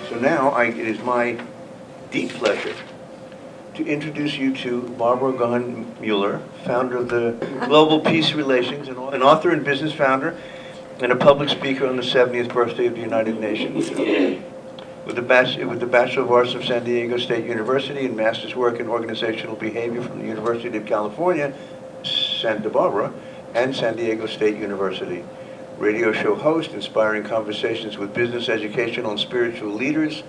So now it is my deep pleasure to introduce you to Barbara Gaughen-Muller, founder of the Global Peace Relations, an author and business founder, and a public speaker on the 70th birthday of the United Nations. With the Bachelor of Arts from San Diego State University and Master's Work in Organizational Behavior from the University of California, Santa Barbara, and San Diego State University. Radio show host, inspiring conversations with business, educational, and spiritual leaders,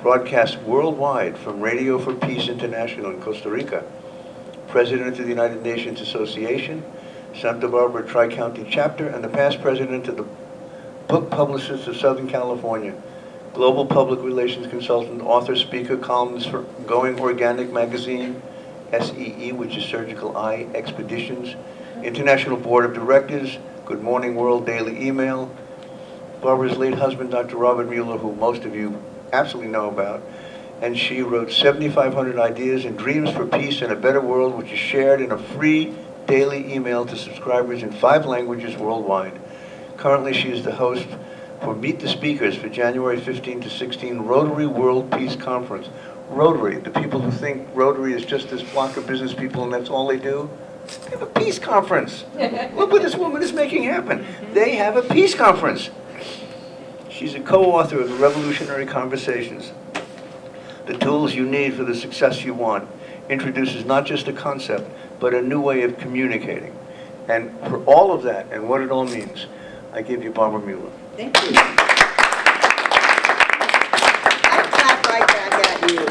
broadcast worldwide from Radio for Peace International in Costa Rica. President of the United Nations Association, Santa Barbara Tri-County Chapter, and the past president of the Book Publishers of Southern California. Global Public Relations Consultant, author, speaker, columnist for Going Organic Magazine, SEE, which is Surgical Eye Expeditions, International Board of Directors, Good Morning World Daily Email, Barbara's late husband, Dr. Robert Mueller, who most of you absolutely know about, and she wrote 7,500 Ideas and Dreams for Peace and a Better World, which is shared in a free daily email to subscribers in 5 languages worldwide. Currently, she is the host for Meet the Speakers for January 15 to 16 Rotary World Peace Conference. Rotary, the people who think Rotary is just this block of business people and that's all they do, they have a peace conference. Look what this woman is making happen. They have a peace conference. She's a co-author of the Revolutionary Conversations, The Tools You Need for the Success You Want, introduces not just a concept, but a new way of communicating. And for all of that and what it all means, I give you Barbara Mueller. Thank you. I clap right back at you.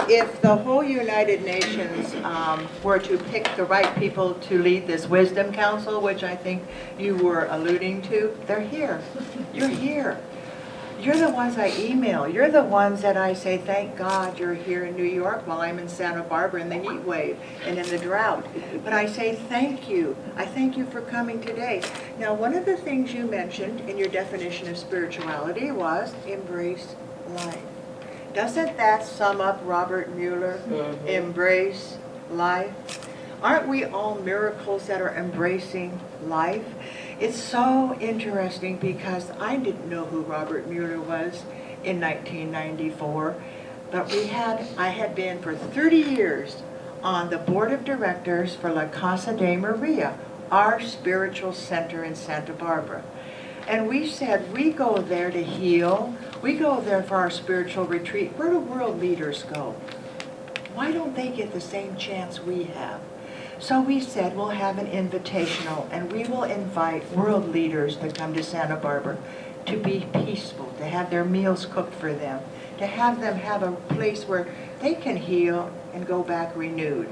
If the whole United Nations were to pick the right people to lead this Wisdom Council, which I think you were alluding to, they're here. You're here. You're the ones I email. You're the ones that I say, thank God you're here in New York while I'm in Santa Barbara in the heat wave and in the drought. But I say thank you. I thank you for coming today. Now, one of the things you mentioned in your definition of spirituality was embrace life. Doesn't that sum up Robert Mueller? Mm-hmm. Embrace life. Aren't we all miracles that are embracing life? It's so interesting because I didn't know who Robert Mueller was in 1994, but I had been for 30 years on the board of directors for La Casa de Maria, our spiritual center in Santa Barbara. And we said, we go there to heal, we go there for our spiritual retreat. Where do world leaders go? Why don't they get the same chance we have? So we said we'll have an invitational and we will invite world leaders to come to Santa Barbara to be peaceful, to have their meals cooked for them, to have them have a place where they can heal and go back renewed.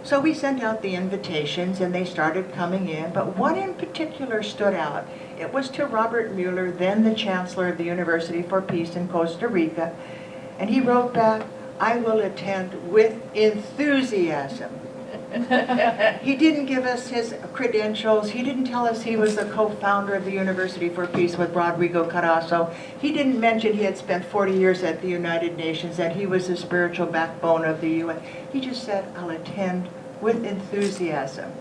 So we sent out the invitations and they started coming in, but one in particular stood out. It was to Robert Mueller, then the Chancellor of the University for Peace in Costa Rica, and he wrote back, I will attend with enthusiasm. He didn't give us his credentials. He didn't tell us he was the co-founder of the University for Peace with Rodrigo Carazo. He didn't mention he had spent 40 years at the United Nations, that he was the spiritual backbone of the UN. He just said, I'll attend with enthusiasm.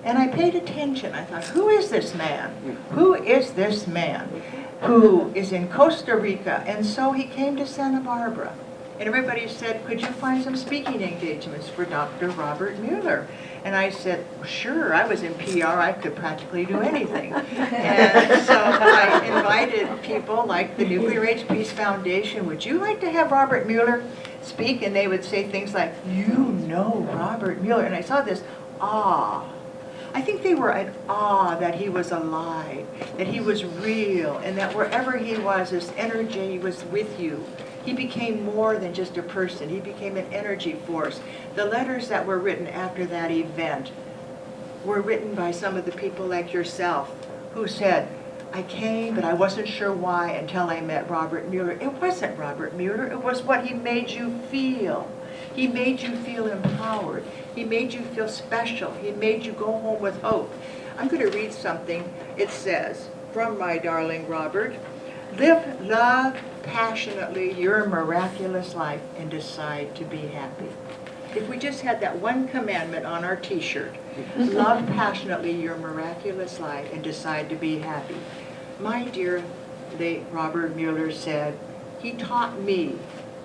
And I paid attention. I thought, who is this man? Who is this man who is in Costa Rica? And so he came to Santa Barbara. And everybody said, could you find some speaking engagements for Dr. Robert Mueller? And I said, sure, I was in PR, I could practically do anything. And so I invited people like the Nuclear Age Peace Foundation, would you like to have Robert Mueller speak? And they would say things like, you know Robert Mueller. And I saw this awe. I think they were in awe that he was alive, that he was real, and that wherever he was, this energy was with you. He became more than just a person. He became an energy force. The letters that were written after that event were written by some of the people like yourself who said, I came, but I wasn't sure why until I met Robert Mueller. It wasn't Robert Mueller. It was what he made you feel. He made you feel empowered. He made you feel special. He made you go home with hope. I'm going to read something. It says, from my darling Robert, live, love passionately your miraculous life and decide to be happy. If we just had that one commandment on our t-shirt, love passionately your miraculous life and decide to be happy. My dear late Robert Mueller said, He taught me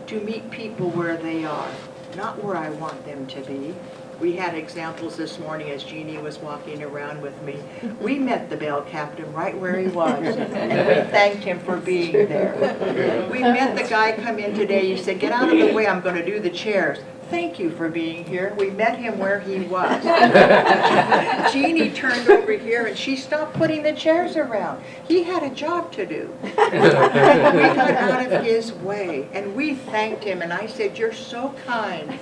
to meet people where they are, not where I want them to be. We had examples this morning as Jeannie was walking around with me. We met the bell captain right where he was, and we thanked him for being there. We met the guy come in today. He said, "Get out of the way, I'm going to do the chairs." Thank you for being here. We met him where he was. Jeannie turned over here and she stopped putting the chairs around. He had a job to do. We got out of his way and we thanked him, and I said, "You're so kind."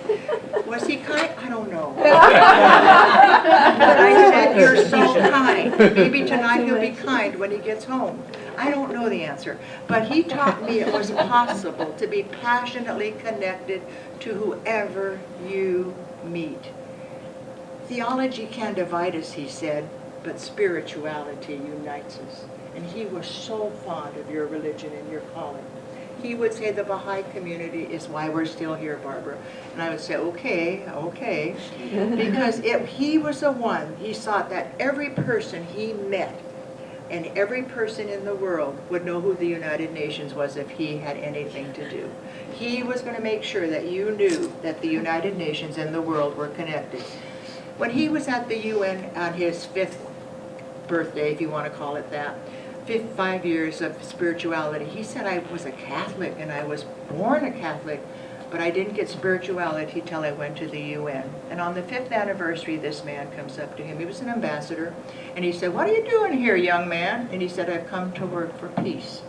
Was he kind? I don't know. But I said, "You're so kind." Maybe tonight he'll be kind when he gets home. I don't know the answer. But he taught me it was possible to be passionately connected to whoever you meet. Theology can divide us, he said, but spirituality unites us. And he was so fond of your religion and your calling. He would say the Baha'i community is why we're still here, Barbara. And I would say, okay. Because he was the one, he sought that every person he met and every person in the world would know who the United Nations was if he had anything to do. He was going to make sure that you knew that the United Nations and the world were connected. When he was at the UN on his 5th birthday, if you want to call it that, 5 years of spirituality, he said, "I was a Catholic and I was born a Catholic, but I didn't get spirituality till I went to the UN." And on the 5th anniversary, this man comes up to him. He was an ambassador. And he said, "What are you doing here, young man?" And he said, "I've come to work for peace."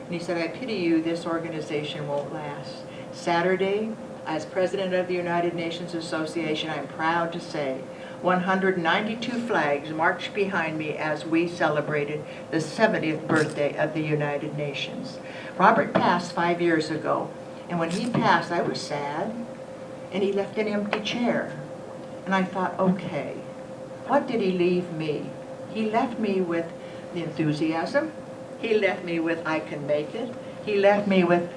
And he said, "I pity you, this organization won't last." Saturday, as president of the United Nations Association, I'm proud to say 192 flags marched behind me as we celebrated the 70th birthday of the United Nations. Robert passed 5 years ago. And when he passed, I was sad, and he left an empty chair. And I thought, okay, what did he leave me? He left me with the enthusiasm. He left me with, I can make it. He left me with,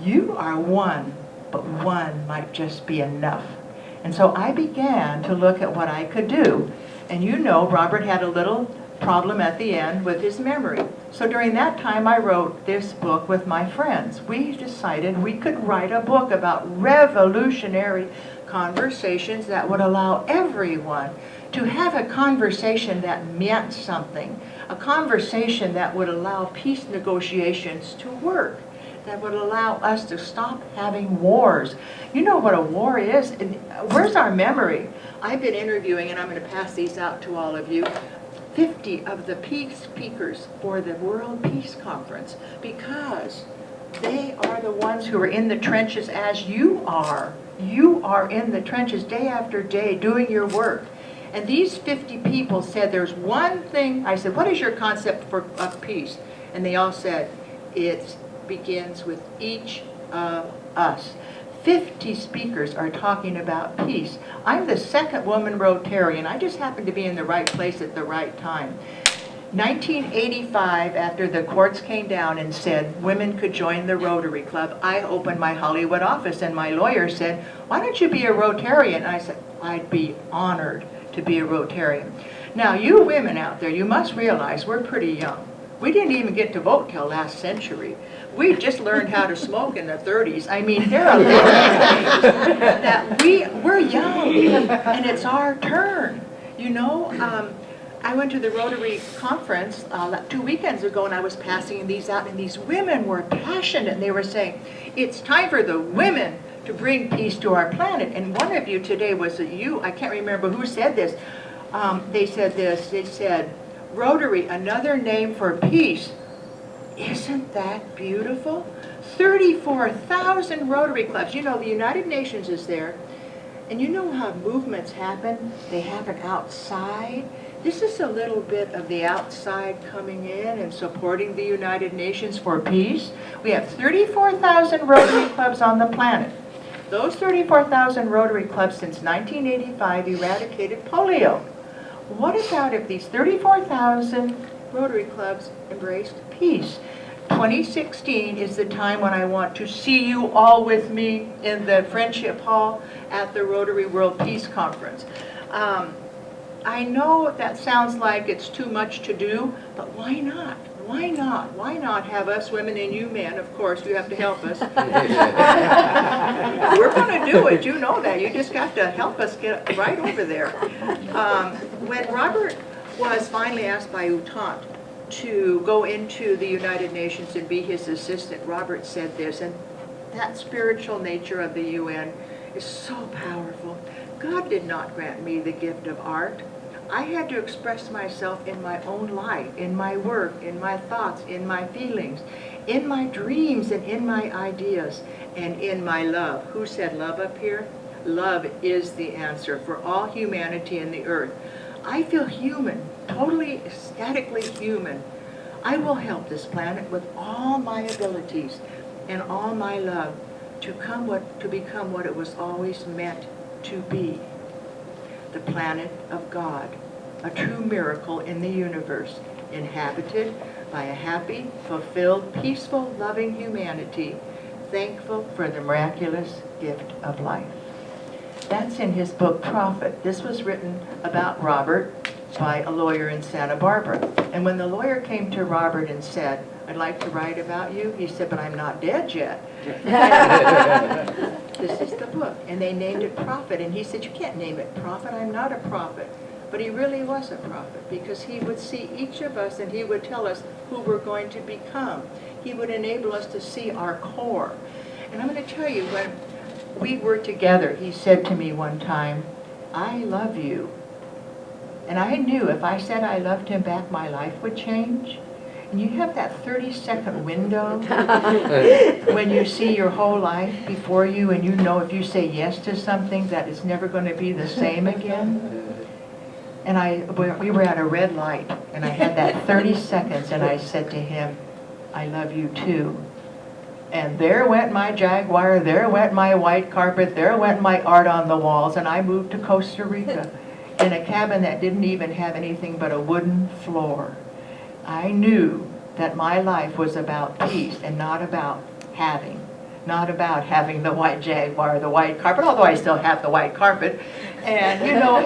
you are one, but one might just be enough. And so I began to look at what I could do. And you know, Robert had a little problem at the end with his memory. So during that time, I wrote this book with my friends. We decided we could write a book about revolutionary conversations that would allow everyone to have a conversation that meant something, a conversation that would allow peace negotiations to work, that would allow us to stop having wars. You know what a war is? And where's our memory? I've been interviewing, and I'm going to pass these out to all of you, 50 of the peace speakers for the World Peace Conference, because they are the ones who are in the trenches as you are. You are in the trenches day after day doing your work. And these 50 people said there's one thing. I said, what is your concept of peace? And they all said, it begins with each of us. 50 speakers are talking about peace. I'm the second woman Rotarian. I just happened to be in the right place at the right time. 1985, after the courts came down and said women could join the Rotary Club, I opened my Hollywood office, and my lawyer said, why don't you be a Rotarian? And I said, I'd be honored to be a Rotarian. Now, you women out there, you must realize we're pretty young. We didn't even get to vote till last century. We just learned how to smoke in the 30s. I mean, there are things that we're young, and it's our turn. You know, I went to the Rotary conference 2 weekends ago, and I was passing these out, and these women were passionate, and they were saying, it's time for the women to bring peace to our planet. And one of you today was I can't remember who said this. They said this, they said, Rotary, another name for peace. Isn't that beautiful? 34,000 Rotary clubs. You know, the United Nations is there. And you know how movements happen? They happen outside. This is a little bit of the outside coming in and supporting the United Nations for peace. We have 34,000 Rotary clubs on the planet. Those 34,000 Rotary clubs since 1985 eradicated polio. What about if these 34,000 Rotary clubs embraced peace? 2016 is the time when I want to see you all with me in the Friendship Hall at the Rotary World Peace Conference. I know that sounds like it's too much to do, but why not? why not? Why not have us women and you men, of course, you have to help us. We're going to do it, you know that. You just got to help us get right over there. When Robert was finally asked by Utant to go into the United Nations and be his assistant, Robert said this, and that spiritual nature of the UN is so powerful. God did not grant me the gift of art. I had to express myself in my own life, in my work, in my thoughts, in my feelings, in my dreams, and in my ideas, and in my love. Who said love up here? Love is the answer for all humanity in the earth. I feel human, totally ecstatically human. I will help this planet with all my abilities and all my love to become what it was always meant to be. The planet of God, a true miracle in the universe, inhabited by a happy, fulfilled, peaceful, loving humanity, thankful for the miraculous gift of life. That's in his book, Prophet. This was written about Robert by a lawyer in Santa Barbara. And when the lawyer came to Robert and said, I'd like to write about you, he said, but I'm not dead yet. This is the book. And they named it Prophet. And he said, you can't name it Prophet. I'm not a prophet. But he really was a prophet because he would see each of us and he would tell us who we're going to become. He would enable us to see our core. And I'm going to tell you, when we were together, he said to me one time, I love you. And I knew if I said I loved him back, my life would change. And you have that 30-second window when you see your whole life before you and you know if you say yes to something that it's never going to be the same again. And we were at a red light and I had that 30 seconds and I said to him, I love you too. And there went my Jaguar, there went my white carpet, there went my art on the walls, and I moved to Costa Rica in a cabin that didn't even have anything but a wooden floor. I knew that my life was about peace and not about having the white Jaguar, the white carpet, although I still have the white carpet. And you know,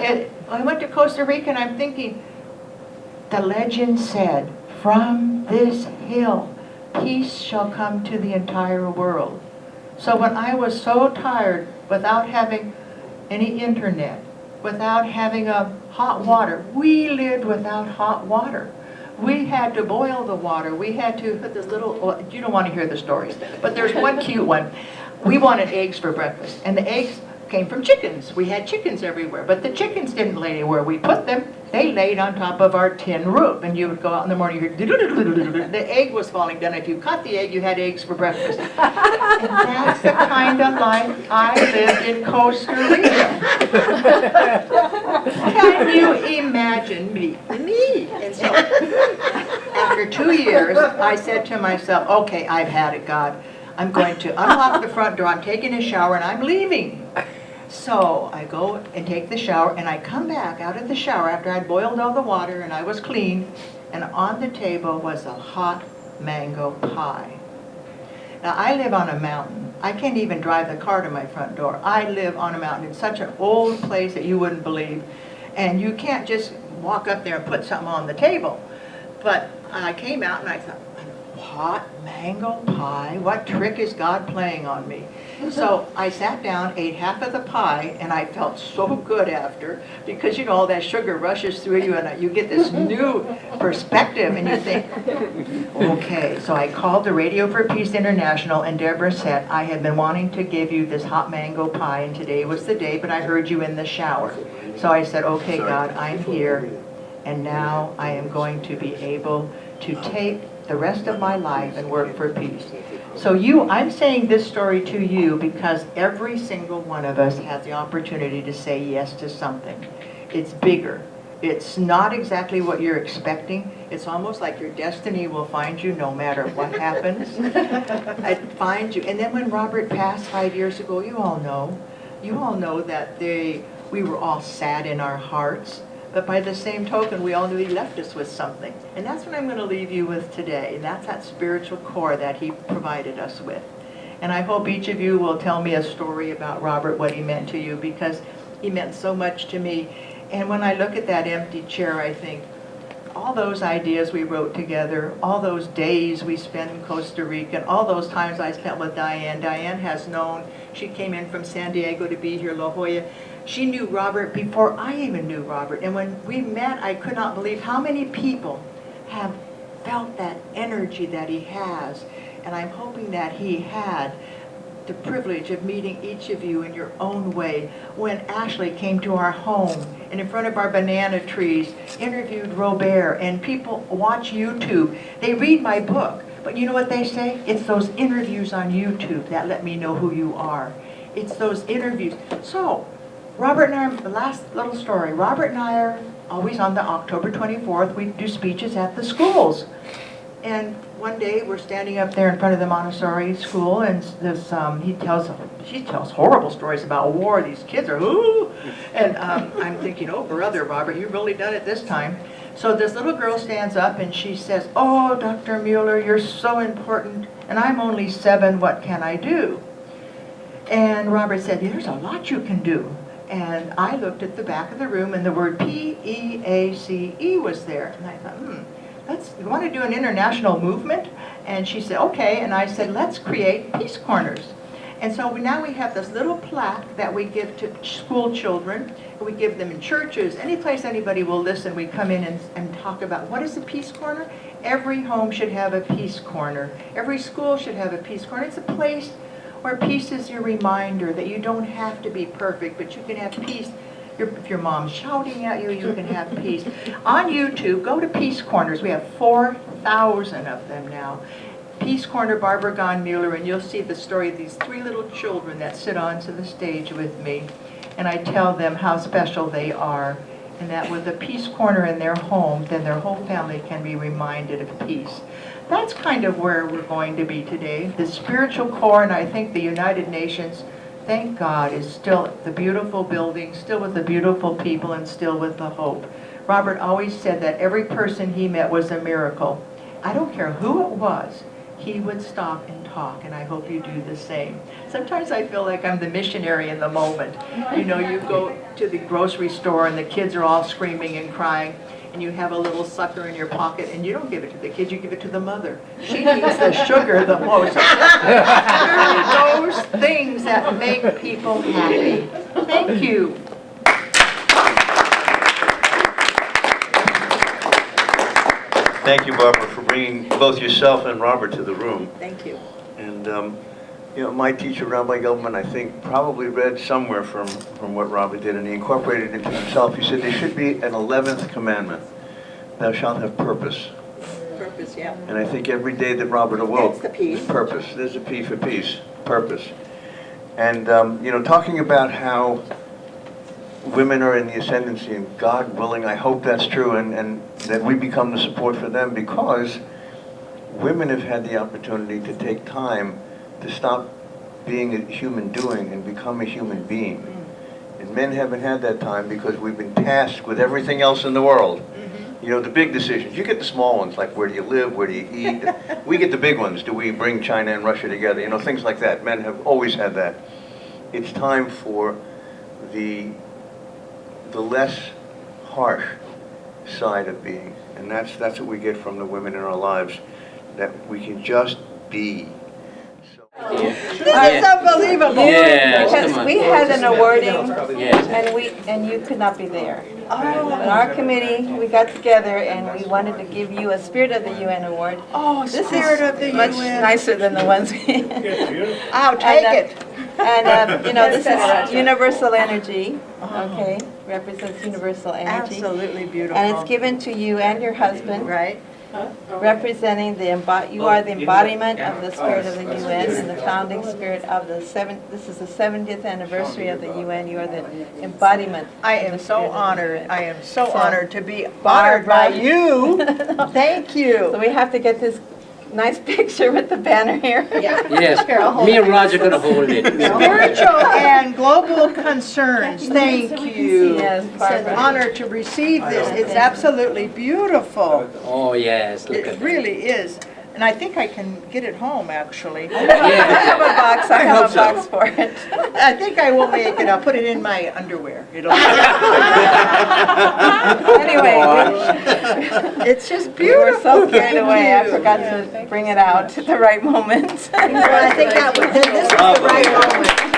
I went to Costa Rica and I'm thinking, the legend said, from this hill, peace shall come to the entire world. So when I was so tired, without having any internet, without having hot water, we lived without hot water. We had to boil the water. We had to put this little, well, you don't want to hear the stories, but there's one cute one. We wanted eggs for breakfast, and the eggs came from chickens. We had chickens everywhere, but the chickens didn't lay where we put them. They laid on top of our tin roof, and you would go out in the morning, you hear, the egg was falling down. If you caught the egg, you had eggs for breakfast. And that's the kind of life I lived in Costa Rica. Can you imagine me? And so, after 2 years, I said to myself, okay, I've had it, God. I'm going to unlock the front door, I'm taking a shower, and I'm leaving. So I go and take the shower, and I come back out of the shower after I'd boiled all the water and I was clean, and on the table was a hot mango pie. Now, I live on a mountain. I can't even drive the car to my front door. I live on a mountain in such an old place that you wouldn't believe, and you can't just walk up there and put something on the table. But I came out and I thought, hot mango pie? What trick is God playing on me? So I sat down, ate half of the pie, and I felt so good after, because you know all that sugar rushes through you and you get this new perspective and you think, okay. So I called the Radio for Peace International and Deborah said, I have been wanting to give you this hot mango pie and today was the day, but I heard you in the shower. So I said, okay, God, I'm here and now I am going to be able to take the rest of my life and work for peace. So I'm saying this story to you because every single one of us has the opportunity to say yes to something. It's bigger. It's not exactly what you're expecting. It's almost like your destiny will find you no matter what happens. It finds you. And then when Robert passed 5 years ago, you all know that we were all sad in our hearts. But by the same token, we all knew he left us with something. And that's what I'm going to leave you with today. And that's that spiritual core that he provided us with. And I hope each of you will tell me a story about Robert, what he meant to you, because he meant so much to me. And when I look at that empty chair, I think, all those ideas we wrote together, all those days we spent in Costa Rica, and all those times I spent with Diane. Diane has known, she came in from San Diego to be here, La Jolla. She knew Robert before I even knew Robert. And when we met, I could not believe how many people have felt that energy that he has. And I'm hoping that he had the privilege of meeting each of you in your own way. When Ashley came to our home and in front of our banana trees, interviewed Robert, and people watch YouTube. They read my book, but you know what they say? It's those interviews on YouTube that let me know who you are. It's those interviews. So, Robert and I, the last little story, Robert and I are always on the October 24th, we do speeches at the schools. And one day we're standing up there in front of the Montessori school, and this she tells horrible stories about war. These kids are ooh, and I'm thinking, oh brother Robert, you've really done it this time. So this little girl stands up and she says, "Oh, Dr. Mueller, you're so important, and I'm only 7. What can I do?" And Robert said, "There's a lot you can do." And I looked at the back of the room, and the word P-E-A-C-E was there, and I thought, you want to do an international movement? And she said, okay. And I said, let's create peace corners. And so now we have this little plaque that we give to school children. We give them in churches, any place anybody will listen. We come in and talk about what is a peace corner. Every home should have a peace corner. Every school should have a peace corner. It's a place where peace is your reminder that you don't have to be perfect, but you can have peace. If your mom's shouting at you, you can have peace. On YouTube, go to Peace Corners. We have 4,000 of them now. Peace Corner Barbara Gaughen-Muller, and you'll see the story of these 3 little children that sit onto the stage with me. And I tell them how special they are, and that with a Peace Corner in their home, then their whole family can be reminded of peace. That's kind of where we're going to be today. The spiritual core, and I think the United Nations, thank God, is still the beautiful building, still with the beautiful people, and still with the hope. Robert always said that every person he met was a miracle. I don't care who it was, he would stop and talk, and I hope you do the same. Sometimes I feel like I'm the missionary in the moment. You know, you go to the grocery store and the kids are all screaming and crying, and you have a little sucker in your pocket, and you don't give it to the kids, you give it to the mother. She needs the sugar the most. Those things that make people happy. Thank you. Thank you, Barbara, for bringing both yourself and Robert to the room. Thank you. And, you know, my teacher, Rabbi Gaughen, I think, probably read somewhere from what Robert did, and he incorporated it into himself. He said there should be an 11th commandment. Thou shalt have purpose. Purpose, yeah. And I think every day that Robert awoke, That's the peace. Purpose. There's a P for peace. Purpose. And, you know, talking about how women are in the ascendancy, and God willing, I hope that's true, and that we become the support for them, because women have had the opportunity to take time to stop being a human doing and become a human being. And men haven't had that time because we've been tasked with everything else in the world. You know, the big decisions. You get the small ones, like where do you live, where do you eat. We get the big ones. Do we bring China and Russia together? You know, things like that. Men have always had that. It's time for the less harsh side of being. And that's what we get from the women in our lives, that we can just be. This is unbelievable. Yeah, Because we had an awarding, Yes. and you could not be there. But our committee, we got together and we wanted to give you a Spirit of the UN award. Oh, This Spirit is of the much UN. nicer than the ones we. I'll take it. And you know, this is universal energy. Okay, represents universal energy, Absolutely beautiful. and it's given to you and your husband. Right? Representing you are the embodiment of the Spirit of the UN and the founding spirit of this is the 70th anniversary of the UN. You are the embodiment. I of am the so Spirit of the honored. I am so So, honored to be honored by you. Thank So you. we have to get this nice picture with the banner here. Yeah. Yes, Here, I'll hold me and it. Roger gonna hold it. Spiritual and global concerns. Thank you. Yes, It's an Barbara. honor to receive this. It's absolutely beautiful. Oh, yes, look It at that. really is. And I think I can get it home, actually. I have a box, I have a box for it. I think I will make it. I'll put it in my underwear. Anyway, It's just we were beautiful. so carried away, I forgot to bring it out at the right moment. Well, I think this is the right moment.